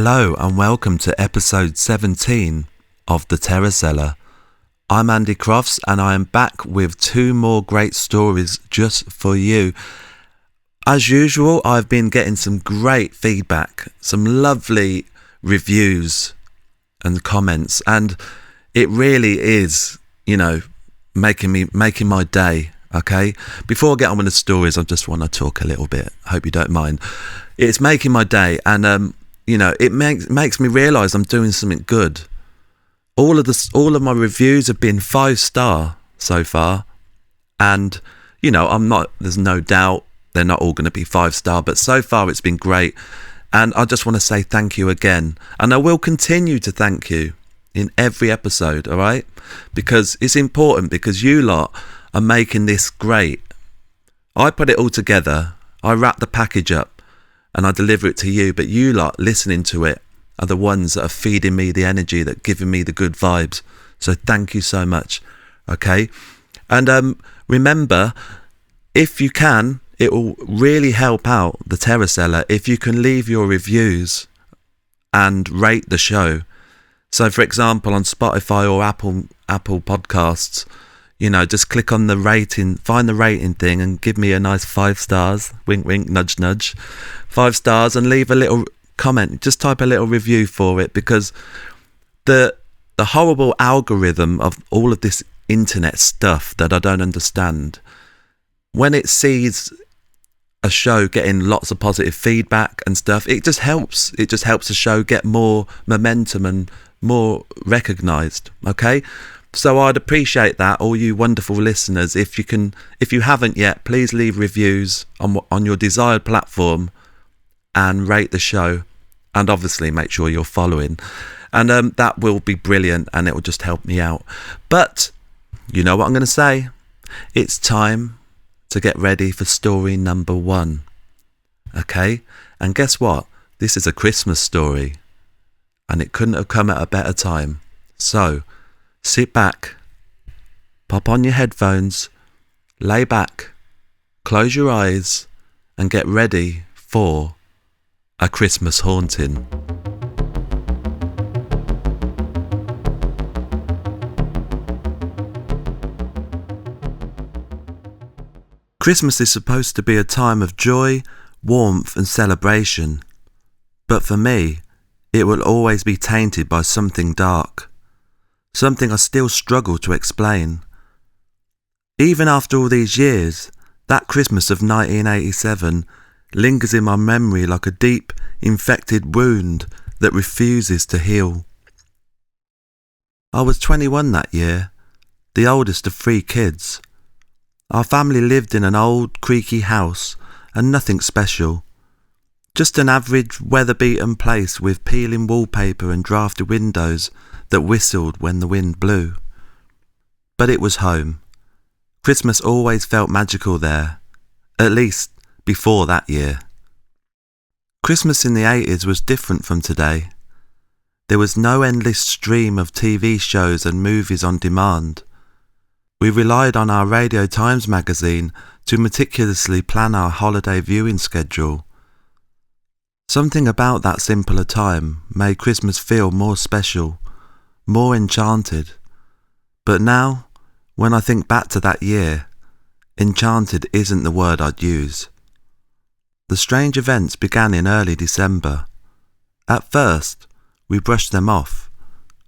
Hello and welcome to episode 17 of The Terror Cellar. I'm Andy Crofts and I am back with two more great stories just for you. As usual, I've been getting some great feedback, some lovely reviews and comments, and it really is, making my day. Okay, before I get on with the stories, I just want to talk a little bit. I hope you don't mind. It's making my day, and it makes me realise I'm doing something good. All of my reviews have been 5-star so far, and there's no doubt they're not all going to be 5-star, but so far it's been great, and I just want to say thank you again, and I will continue to thank you in every episode, all right? Because it's important, because you lot are making this great. I put it all together, I wrap the package up, and I deliver it to you, but you lot listening to it are the ones that are feeding me the energy, that are giving me the good vibes. So thank you so much, okay? And remember, if you can, it will really help out the Terror Cellar if you can leave your reviews and rate the show. So for example, on Spotify or Apple Podcasts, just click on the rating, find the rating thing and give me a nice 5 stars, wink wink, nudge nudge, 5 stars, and leave a little comment, just type a little review for it, because the horrible algorithm of all of this internet stuff that I don't understand, when it sees a show getting lots of positive feedback and stuff, it just helps the show get more momentum and more recognised, okay? So I'd appreciate that, all you wonderful listeners. If you haven't yet, please leave reviews on your desired platform and rate the show, and obviously make sure you're following, and that will be brilliant, and it will just help me out. But you know what I'm going to say? It's time to get ready for story number 1. Okay? And guess what? This is a Christmas story, and it couldn't have come at a better time. So sit back, pop on your headphones, lay back, close your eyes, and get ready for a Christmas haunting. Christmas is supposed to be a time of joy, warmth and celebration, but for me, it will always be tainted by something dark. Something I still struggle to explain. Even after all these years, that Christmas of 1987 lingers in my memory like a deep, infected wound that refuses to heal. I was 21 that year, the oldest of 3 kids. Our family lived in an old, creaky house and nothing special. Just an average, weather-beaten place with peeling wallpaper and drafty windows that whistled when the wind blew. But it was home. Christmas always felt magical there, at least before that year. Christmas in the 80s was different from today. There was no endless stream of TV shows and movies on demand. We relied on our Radio Times magazine to meticulously plan our holiday viewing schedule. Something about that simpler time made Christmas feel more special, more enchanted. But now, when I think back to that year, enchanted isn't the word I'd use. The strange events began in early December. At first, we brushed them off.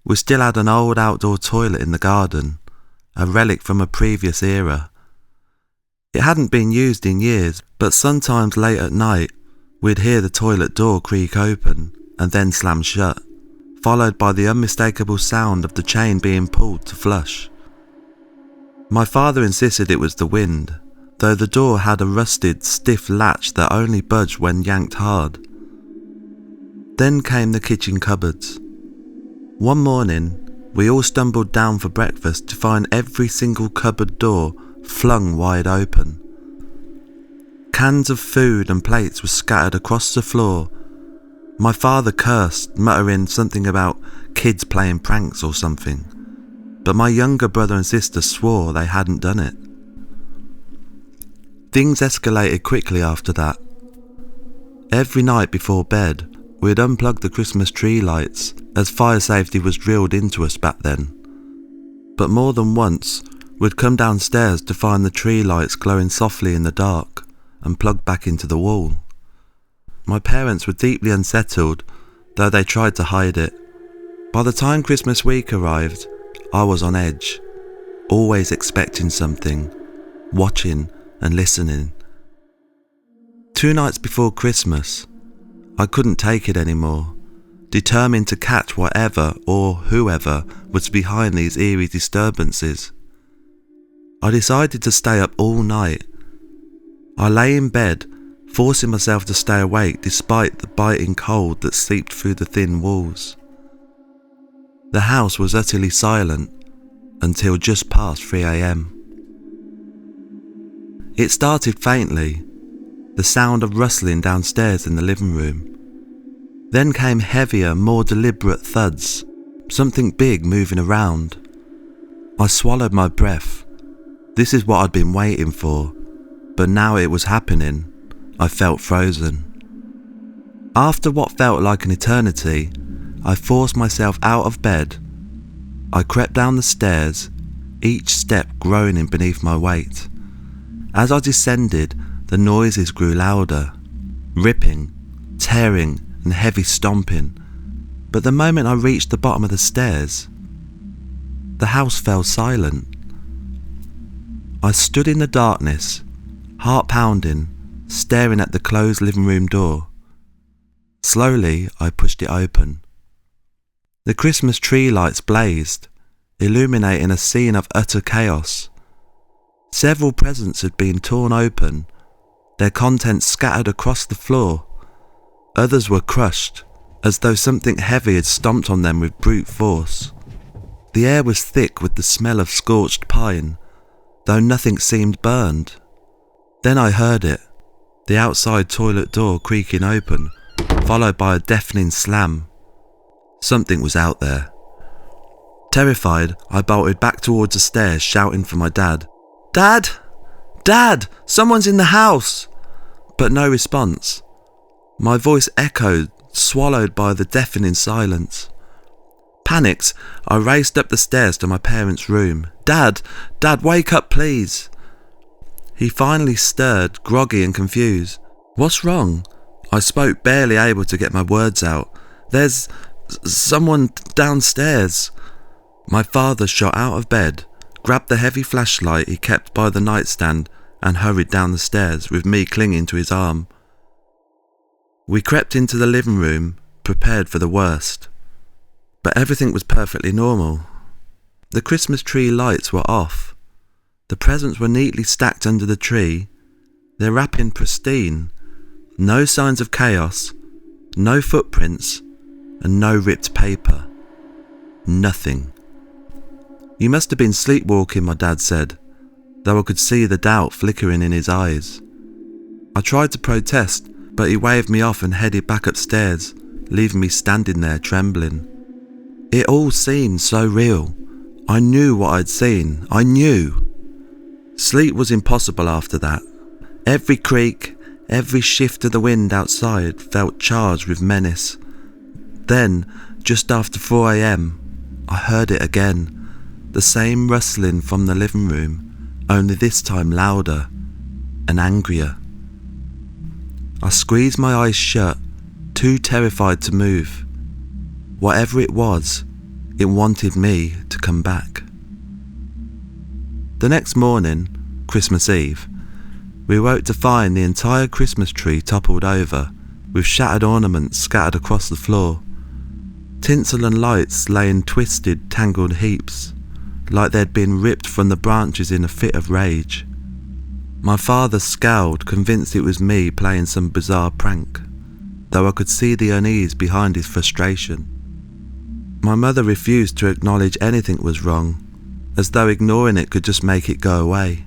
We still had an old outdoor toilet in the garden, a relic from a previous era. It hadn't been used in years, but sometimes late at night, we'd hear the toilet door creak open and then slam shut, followed by the unmistakable sound of the chain being pulled to flush. My father insisted it was the wind, though the door had a rusted, stiff latch that only budged when yanked hard. Then came the kitchen cupboards. One morning, we all stumbled down for breakfast to find every single cupboard door flung wide open. Cans of food and plates were scattered across the floor. My father cursed, muttering something about kids playing pranks or something, but my younger brother and sister swore they hadn't done it. Things escalated quickly after that. Every night before bed, We had unplugged the Christmas tree lights, as fire safety was drilled into us back then. But more than once, we'd come downstairs to find the tree lights glowing softly in the dark and plugged back into the wall. My parents were deeply unsettled, though they tried to hide it. By the time Christmas week arrived, I was on edge, always expecting something, watching and listening. 2 nights before Christmas, I couldn't take it anymore, determined to catch whatever or whoever was behind these eerie disturbances. I decided to stay up all night. I lay in bed, forcing myself to stay awake despite the biting cold that seeped through the thin walls. The house was utterly silent until just past 3 a.m. It started faintly, the sound of rustling downstairs in the living room. Then came heavier, more deliberate thuds, something big moving around. I swallowed my breath. This is what I'd been waiting for, but now it was happening. I felt frozen. After what felt like an eternity, I forced myself out of bed. I crept down the stairs, each step groaning beneath my weight. As I descended, the noises grew louder, ripping, tearing, and heavy stomping. But the moment I reached the bottom of the stairs, the house fell silent. I stood in the darkness, heart pounding, staring at the closed living room door. Slowly, I pushed it open. The Christmas tree lights blazed, illuminating a scene of utter chaos. Several presents had been torn open, their contents scattered across the floor. Others were crushed, as though something heavy had stomped on them with brute force. The air was thick with the smell of scorched pine, though nothing seemed burned. Then I heard it, the outside toilet door creaking open, followed by a deafening slam. Something was out there. Terrified, I bolted back towards the stairs, shouting for my dad. "Dad! Dad! Someone's in the house!" But no response. My voice echoed, swallowed by the deafening silence. Panicked, I raced up the stairs to my parents' room. "Dad! Dad, wake up, please!" He finally stirred, groggy and confused. "What's wrong?" I spoke, barely able to get my words out. "There's someone downstairs." My father shot out of bed, grabbed the heavy flashlight he kept by the nightstand, and hurried down the stairs, with me clinging to his arm. We crept into the living room, prepared for the worst. But everything was perfectly normal. The Christmas tree lights were off. The presents were neatly stacked under the tree, their wrapping pristine. No signs of chaos, no footprints, and no ripped paper. Nothing. "You must have been sleepwalking," my dad said, though I could see the doubt flickering in his eyes. I tried to protest, but he waved me off and headed back upstairs, leaving me standing there trembling. It all seemed so real. I knew what I'd seen. I knew. Sleep was impossible after that. Every creak, every shift of the wind outside felt charged with menace. Then, just after 4 a.m, I heard it again. The same rustling from the living room, only this time louder and angrier. I squeezed my eyes shut, too terrified to move. Whatever it was, it wanted me to come back. The next morning, Christmas Eve, we woke to find the entire Christmas tree toppled over, with shattered ornaments scattered across the floor. Tinsel and lights lay in twisted, tangled heaps, like they'd been ripped from the branches in a fit of rage. My father scowled, convinced it was me playing some bizarre prank, though I could see the unease behind his frustration. My mother refused to acknowledge anything was wrong, as though ignoring it could just make it go away.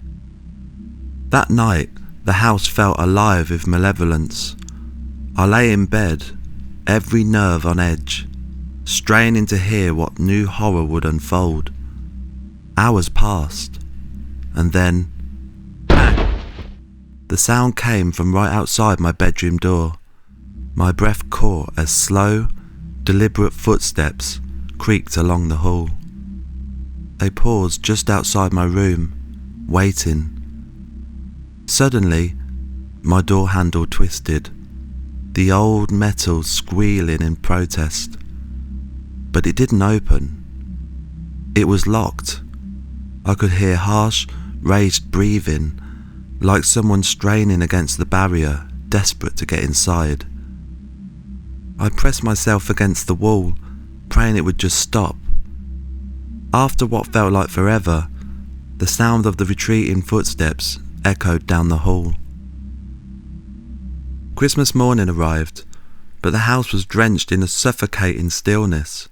That night, the house felt alive with malevolence. I lay in bed, every nerve on edge, straining to hear what new horror would unfold. Hours passed, and then, bang! The sound came from right outside my bedroom door. My breath caught as slow, deliberate footsteps creaked along the hall. They paused just outside my room, waiting. Suddenly, my door handle twisted, the old metal squealing in protest. But it didn't open. It was locked. I could hear harsh, raised breathing, like someone straining against the barrier, desperate to get inside. I pressed myself against the wall, praying it would just stop. After what felt like forever, the sound of the retreating footsteps echoed down the hall. Christmas morning arrived, but the house was drenched in a suffocating stillness.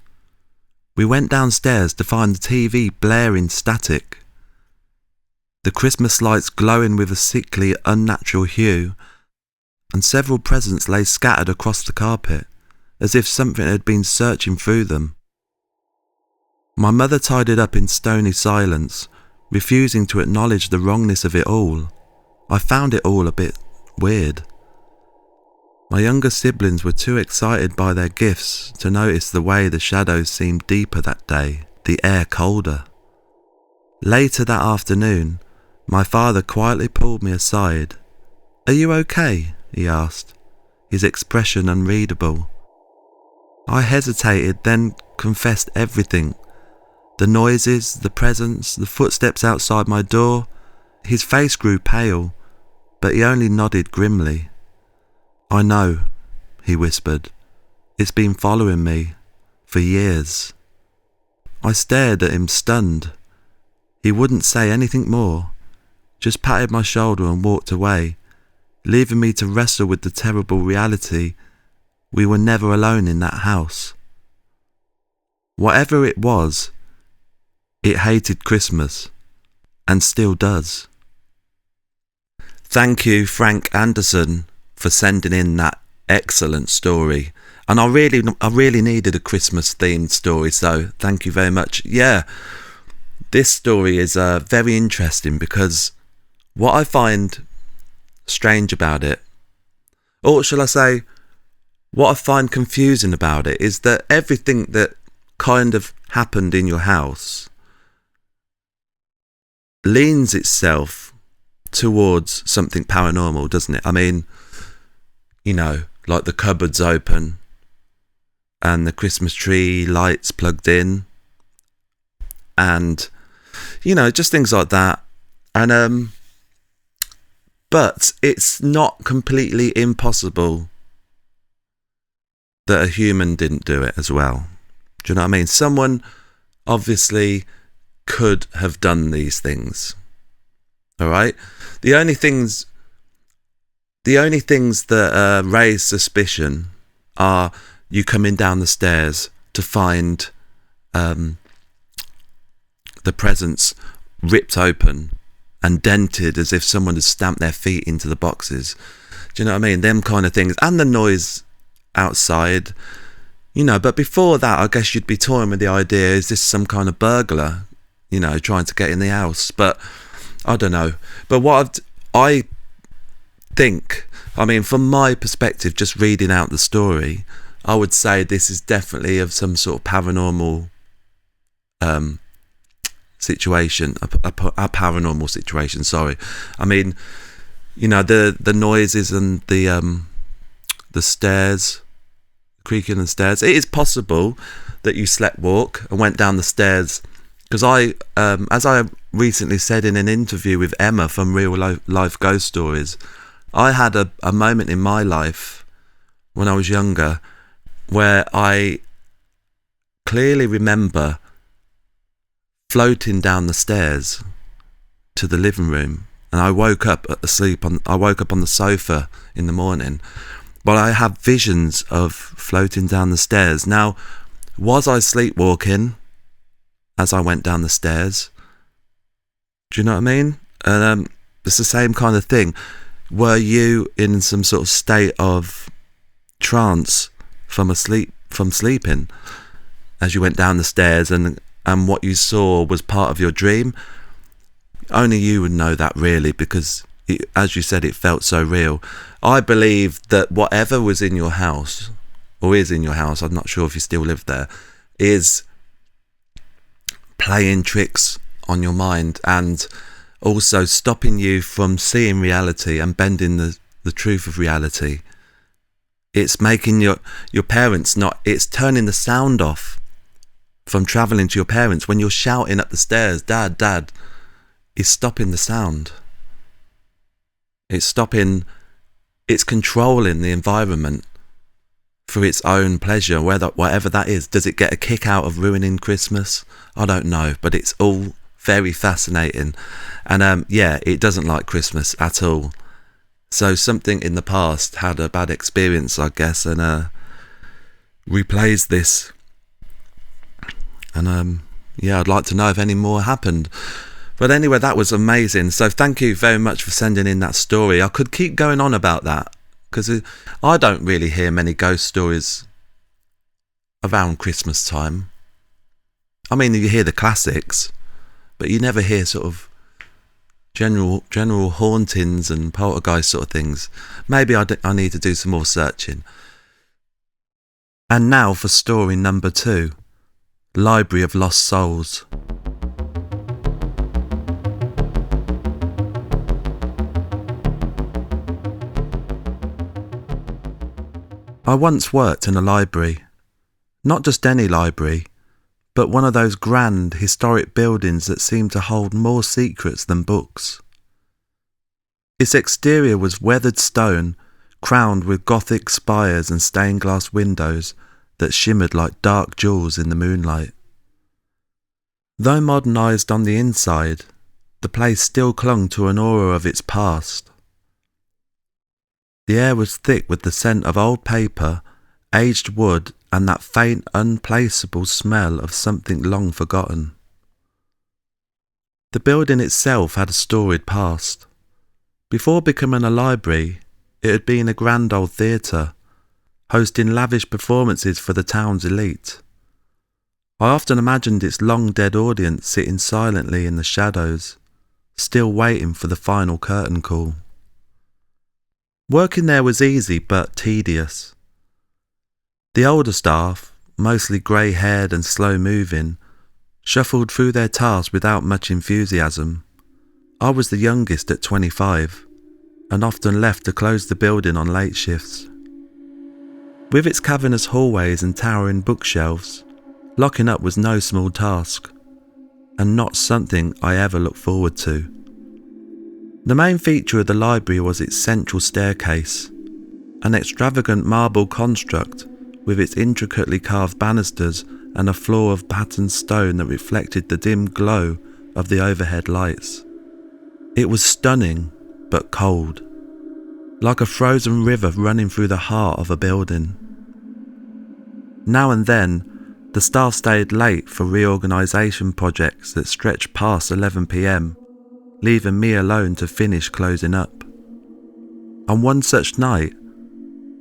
We went downstairs to find the TV blaring static, the Christmas lights glowing with a sickly, unnatural hue, and several presents lay scattered across the carpet, as if something had been searching through them. My mother tied it up in stony silence, refusing to acknowledge the wrongness of it all. I found it all a bit weird. My younger siblings were too excited by their gifts to notice the way the shadows seemed deeper that day, the air colder. Later that afternoon, my father quietly pulled me aside. "Are you okay?" he asked, his expression unreadable. I hesitated, then confessed everything. The noises, the presence, the footsteps outside my door. His face grew pale, but he only nodded grimly. "I know," he whispered. "It's been following me for years." I stared at him, stunned. He wouldn't say anything more, just patted my shoulder and walked away, leaving me to wrestle with the terrible reality we were never alone in that house. Whatever it was, it hated Christmas, and still does. Thank you, Frank Anderson, for sending in that excellent story. And I really needed a Christmas themed story, so thank you very much. Yeah, this story is very interesting because what I find strange about it, or shall I say, what I find confusing about it, is that everything that kind of happened in your house leans itself towards something paranormal, doesn't it? I mean, you know, like the cupboards open and the Christmas tree lights plugged in, and you know, just things like that. And but it's not completely impossible that a human didn't do it as well. Do you know what I mean? Someone obviously could have done these things. All right. The only things that raise suspicion are you coming down the stairs to find the presents ripped open and dented as if someone had stamped their feet into the boxes. Do you know what I mean? Them kind of things. And the noise outside, you know. But before that, I guess you'd be toying with the idea, is this some kind of burglar, you know, trying to get in the house? But I don't know. But I think, I mean, from my perspective, just reading out the story, I would say this is definitely of some sort of paranormal situation, a paranormal situation. Sorry, I mean, you know, the noises and the stairs, creaking the stairs. It is possible that you slept walk and went down the stairs, because as I recently said in an interview with Emma from Real Life Ghost Stories, I had a moment in my life when I was younger where I clearly remember floating down the stairs to the living room, and I woke up on the sofa in the morning. But I have visions of floating down the stairs. Now, was I sleepwalking as I went down the stairs? Do you know what I mean? And it's the same kind of thing. Were you in some sort of state of trance from sleeping as you went down the stairs, and what you saw was part of your dream? Only you would know that, really, because as you said, it felt so real. I believe that whatever was in your house, or is in your house, I'm not sure if you still live there, is playing tricks on your mind and also stopping you from seeing reality and bending the truth of reality. It's making your parents not, it's turning the sound off from travelling to your parents. When you're shouting up the stairs, Dad, Dad, it's stopping the sound. It's controlling the environment for its own pleasure, whatever that is. Does it get a kick out of ruining Christmas? I don't know, but it's all very fascinating. And it doesn't like Christmas at all. So something in the past had a bad experience, I guess, and replays this. And I'd like to know if any more happened. But anyway, that was amazing. So thank you very much for sending in that story. I could keep going on about that, because I don't really hear many ghost stories around Christmas time. I mean, you hear the classics, but you never hear sort of general hauntings and poltergeist sort of things. Maybe I need to do some more searching. And now for story number 2, Library of Lost Souls. I once worked in a library. Not just any library, but one of those grand, historic buildings that seemed to hold more secrets than books. Its exterior was weathered stone, crowned with Gothic spires and stained glass windows that shimmered like dark jewels in the moonlight. Though modernised on the inside, the place still clung to an aura of its past. The air was thick with the scent of old paper, aged wood, and that faint, unplaceable smell of something long forgotten. The building itself had a storied past. Before becoming a library, it had been a grand old theatre, hosting lavish performances for the town's elite. I often imagined its long-dead audience sitting silently in the shadows, still waiting for the final curtain call. Working there was easy but tedious. The older staff, mostly grey-haired and slow-moving, shuffled through their tasks without much enthusiasm. I was the youngest at 25, and often left to close the building on late shifts. With its cavernous hallways and towering bookshelves, locking up was no small task, and not something I ever looked forward to. The main feature of the library was its central staircase, an extravagant marble construct with its intricately carved banisters and a floor of patterned stone that reflected the dim glow of the overhead lights. It was stunning, but cold, like a frozen river running through the heart of a building. Now and then, the staff stayed late for reorganisation projects that stretched past 11 p.m, leaving me alone to finish closing up. On one such night,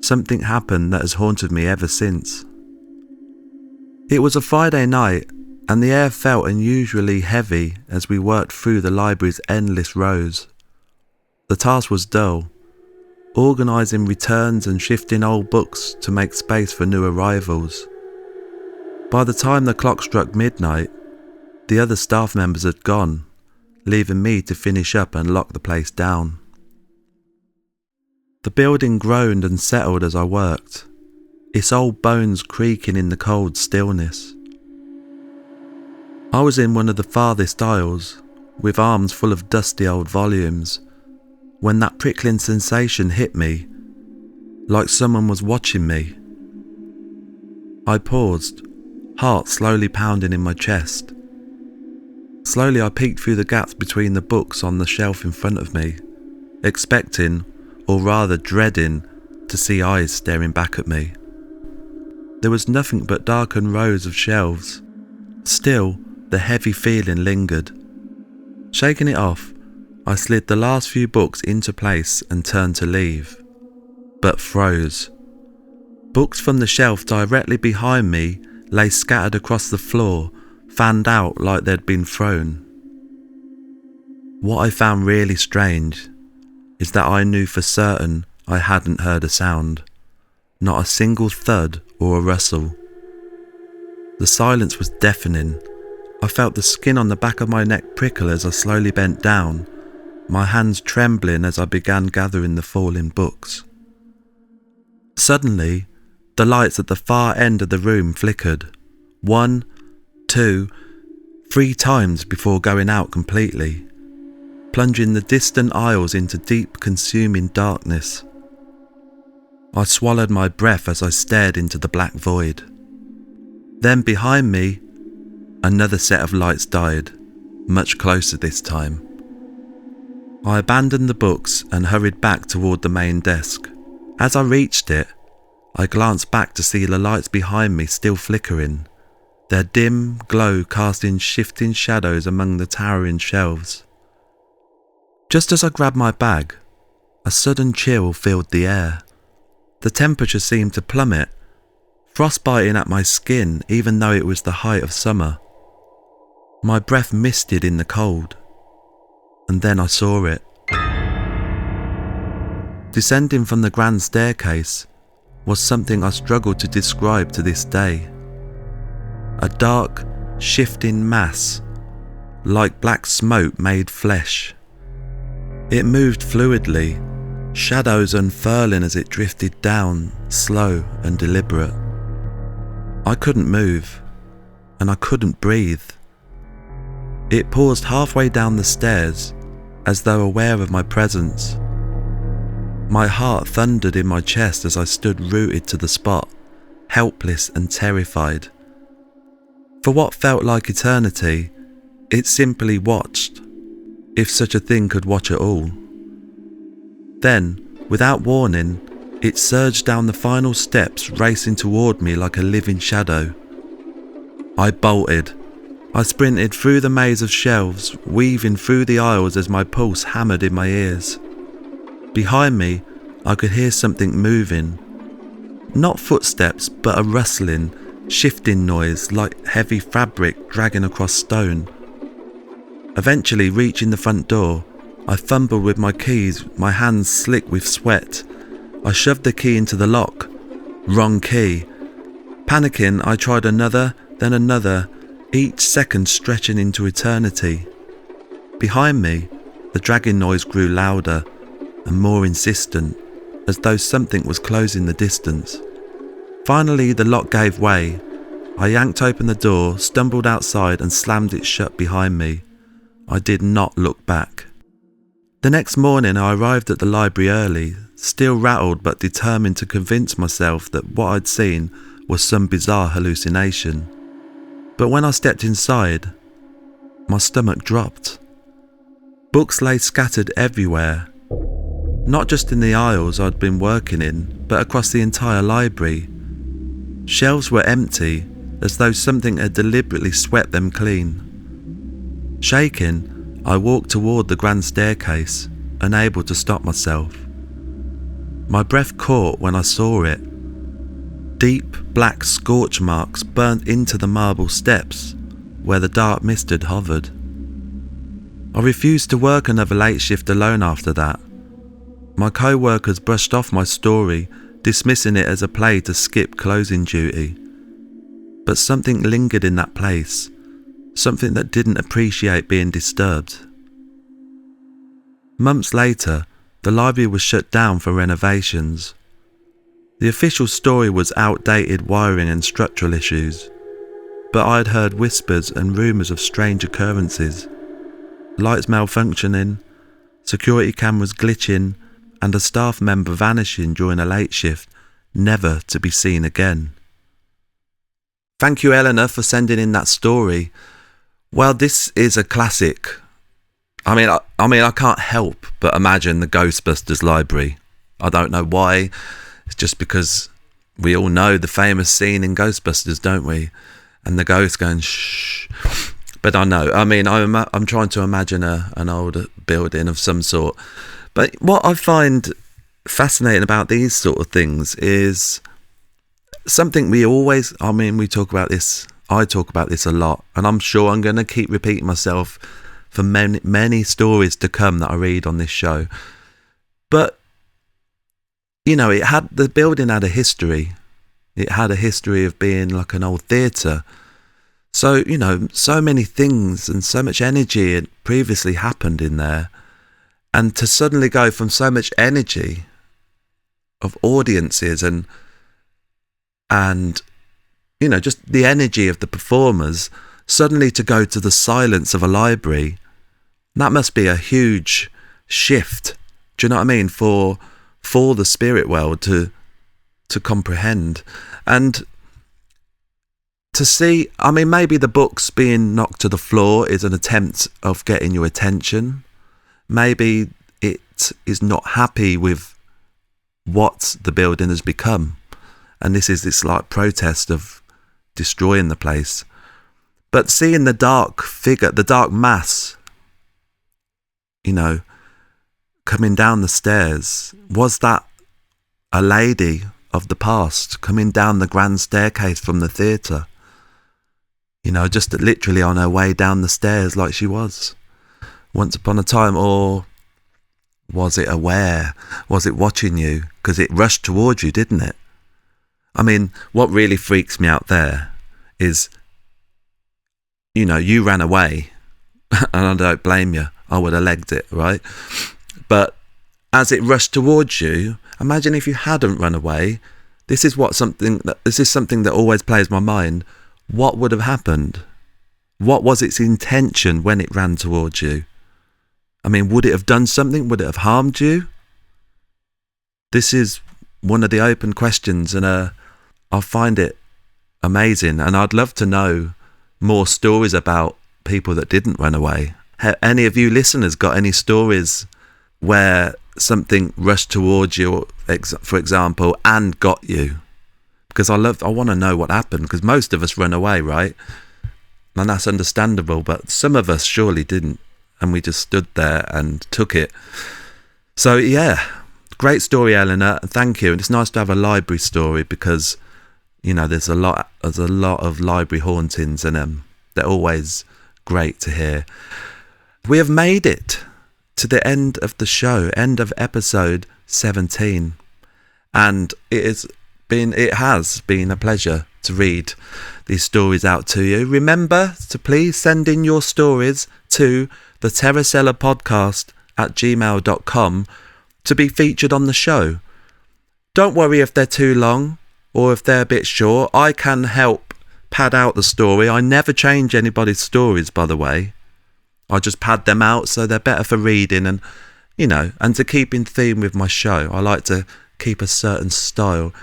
something happened that has haunted me ever since. It was a Friday night, and the air felt unusually heavy as we worked through the library's endless rows. The task was dull, organising returns and shifting old books to make space for new arrivals. By the time the clock struck midnight, the other staff members had gone, leaving me to finish up and lock the place down. The building groaned and settled as I worked, its old bones creaking in the cold stillness. I was in one of the farthest aisles, with arms full of dusty old volumes, when that prickling sensation hit me, like someone was watching me. I paused, heart slowly pounding in my chest. Slowly I peeked through the gaps between the books on the shelf in front of me, expecting, or rather dreading, to see eyes staring back at me. There was nothing but darkened rows of shelves. Still, the heavy feeling lingered. Shaking it off, I slid the last few books into place and turned to leave, but froze. Books from the shelf directly behind me lay scattered across the floor, fanned out like they'd been thrown. What I found really strange is that I knew for certain I hadn't heard a sound, not a single thud or a rustle. The silence was deafening. I felt the skin on the back of my neck prickle as I slowly bent down, my hands trembling as I began gathering the falling books. Suddenly, the lights at the far end of the room flickered, 1, 2, 3 times before going out completely, plunging the distant aisles into deep, consuming darkness. I swallowed my breath as I stared into the black void. Then behind me, another set of lights died, much closer this time. I abandoned the books and hurried back toward the main desk. As I reached it, I glanced back to see the lights behind me still flickering, their dim glow casting shifting shadows among the towering shelves. Just as I grabbed my bag, a sudden chill filled the air. The temperature seemed to plummet, frostbiting at my skin even though it was the height of summer. My breath misted in the cold, and then I saw it. Descending from the grand staircase was something I struggled to describe to this day. A dark, shifting mass, like black smoke made flesh. It moved fluidly, shadows unfurling as it drifted down, slow and deliberate. I couldn't move, and I couldn't breathe. It paused halfway down the stairs, as though aware of my presence. My heart thundered in my chest as I stood rooted to the spot, helpless and terrified. For what felt like eternity, it simply watched, if such a thing could watch at all. Then, without warning, it surged down the final steps, racing toward me like a living shadow. I bolted. I sprinted through the maze of shelves, weaving through the aisles as my pulse hammered in my ears. Behind me, I could hear something moving. Not footsteps, but a rustling, shifting noise like heavy fabric dragging across stone. Eventually reaching the front door, I fumbled with my keys, my hands slick with sweat. I shoved the key into the lock. Wrong key. Panicking, I tried another, then another, each second stretching into eternity. Behind me, the dragging noise grew louder and more insistent, as though something was closing the distance. Finally, the lock gave way. I yanked open the door, stumbled outside and slammed it shut behind me. I did not look back. The next morning I arrived at the library early, still rattled but determined to convince myself that what I'd seen was some bizarre hallucination. But when I stepped inside, my stomach dropped. Books lay scattered everywhere, not just in the aisles I'd been working in, but across the entire library. Shelves were empty, as though something had deliberately swept them clean. Shaking, I walked toward the grand staircase, unable to stop myself. My breath caught when I saw it. Deep black scorch marks burnt into the marble steps where the dark mist had hovered. I refused to work another late shift alone after that. My co-workers brushed off my story, dismissing it as a play to skip closing duty. But something lingered in that place, something that didn't appreciate being disturbed. Months later, the library was shut down for renovations. The official story was outdated wiring and structural issues, but I'd heard whispers and rumours of strange occurrences. Lights malfunctioning, security cameras glitching, and a staff member vanishing during a late shift, never to be seen again. Thank you, Eleanor, for sending in that story. Well, this is a classic. I mean, I can't help but imagine the Ghostbusters library. I don't know why. It's just because we all know the famous scene in Ghostbusters, don't we? And the ghost going shh. But I know. I mean, I'm trying to imagine an old building of some sort. But what I find fascinating about these sort of things is something we talk about this. I talk about this a lot, and I'm sure I'm going to keep repeating myself for many, many stories to come that I read on this show. But, the building had a history. It had a history of being like an old theatre. So, so many things and so much energy had previously happened in there. And to suddenly go from so much energy of audiences and just the energy of the performers, suddenly to go to the silence of a library, that must be a huge shift. Do you know what I mean? For the spirit world to comprehend. And to see, maybe the books being knocked to the floor is an attempt of getting your attention. Maybe it is not happy with what the building has become. And this is this like protest of destroying the place. But seeing the dark figure, the dark mass, coming down the stairs, was that a lady of the past coming down the grand staircase from the theatre? Just literally on her way down the stairs like she was once upon a time. Or was it aware? Was it watching you? Because it rushed towards you, didn't it? What really freaks me out there is, you ran away, and I don't blame you. I would have legged it, right? But as it rushed towards you, imagine if you hadn't run away. This is something that always plays my mind. What would have happened? What was its intention when it ran towards you? Would it have done something? Would it have harmed you? This is one of the open questions, and I find it amazing. And I'd love to know more stories about people that didn't run away. Have any of you listeners got any stories where something rushed towards you, for example, and got you? Because I want to know what happened, because most of us run away, right? And that's understandable, but some of us surely didn't, and we just stood there and took it. So yeah, great story, Eleanor. Thank you. And it's nice to have a library story, because there's a lot of library hauntings, and they're always great to hear. We have made it to the end of the show, end of episode 17, and it has been a pleasure to read these stories out to you. Remember to please send in your stories to theterrorcellarpodcast at gmail.com to be featured on the show. Don't worry if they're too long or if they're a bit short. I can help pad out the story. I never change anybody's stories, by the way. I just pad them out so they're better for reading, and and to keep in theme with my show, I like to keep a certain style.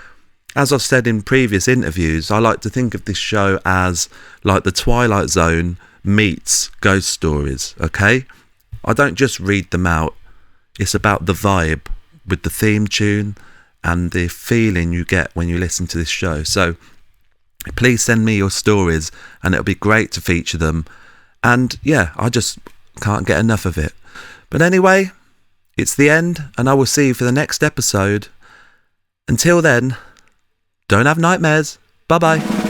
As I've said in previous interviews, I like to think of this show as like the Twilight Zone meets Ghost Stories, okay? I don't just read them out. It's about the vibe with the theme tune and the feeling you get when you listen to this show. So please send me your stories, and it'll be great to feature them. And yeah, I just can't get enough of it. But anyway, it's the end, and I will see you for the next episode. Until then, don't have nightmares. Bye-bye.